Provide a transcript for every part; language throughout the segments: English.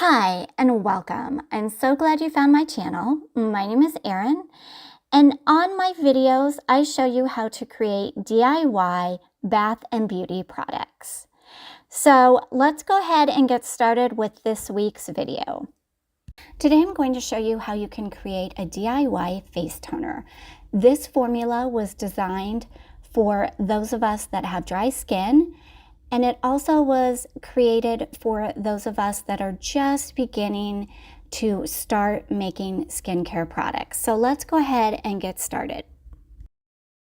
Hi and welcome. I'm so glad you found my channel. My name is Erin, and on my videos I show you how to create DIY bath and beauty products. So let's go ahead and get started with this week's video. Today I'm going to show you how you can create a DIY face toner. This formula was designed for those of us that have dry skin, and it also was created for those of us that are just beginning to start making skincare products. So let's go ahead and get started.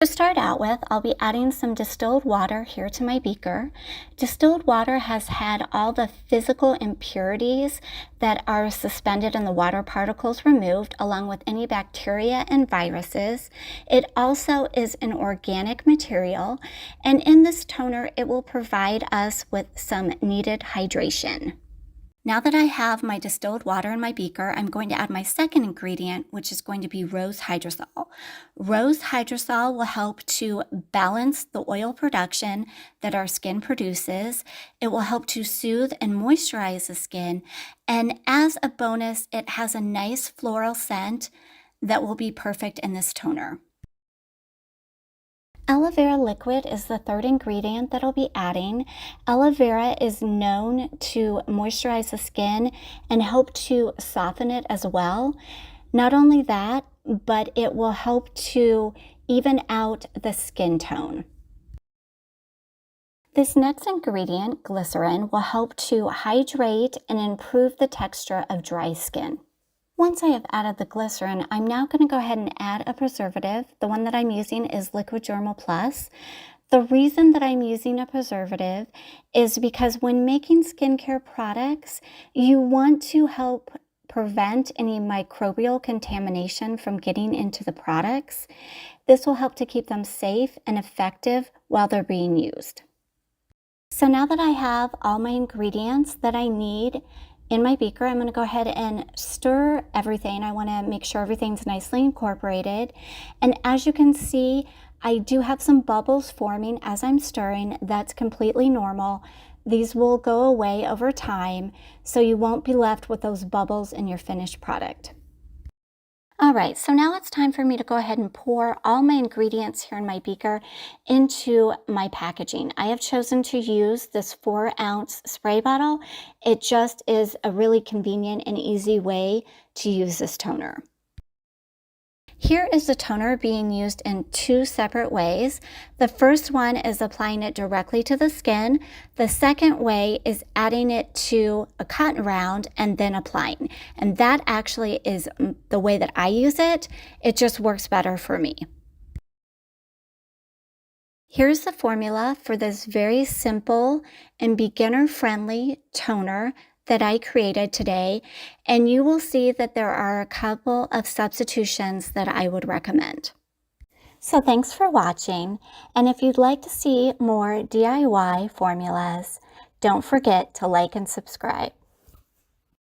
To start out with, I'll be adding some distilled water here to my beaker. Distilled water has had all the physical impurities that are suspended in the water particles removed, along with any bacteria and viruses. It also is an organic material, and in this toner, it will provide us with some needed hydration. Now that I have my distilled water in my beaker, I'm going to add my second ingredient, which is going to be rose hydrosol. Rose hydrosol will help to balance the oil production that our skin produces. It will help to soothe and moisturize the skin. And as a bonus, it has a nice floral scent that will be perfect in this toner. Aloe vera liquid is the third ingredient that I'll be adding. Aloe vera is known to moisturize the skin and help to soften it as well. Not only that, but it will help to even out the skin tone. This next ingredient, glycerin, will help to hydrate and improve the texture of dry skin. Once I have added the glycerin, I'm now going to go ahead and add a preservative. The one that I'm using is Liquid Dermal Plus. The reason that I'm using a preservative is because when making skincare products, you want to help prevent any microbial contamination from getting into the products. This will help to keep them safe and effective while they're being used. So now that I have all my ingredients that I need in my beaker, I'm going to go ahead and stir everything. I want to make sure everything's nicely incorporated. And as you can see, I do have some bubbles forming as I'm stirring. That's completely normal. These will go away over time, so you won't be left with those bubbles in your finished product. All right, so now it's time for me to go ahead and pour all my ingredients here in my beaker into my packaging. I have chosen to use this 4-ounce spray bottle. It just is a really convenient and easy way to use this toner. Here is the toner being used in 2 separate ways. The first one is applying it directly to the skin. The second way is adding it to a cotton round and then applying. And that actually is the way that I use it. It just works better for me. Here's the formula for this very simple and beginner-friendly toner that I created today, and you will see that there are a couple of substitutions that I would recommend. So thanks for watching, and if you'd like to see more DIY formulas, don't forget to like and subscribe.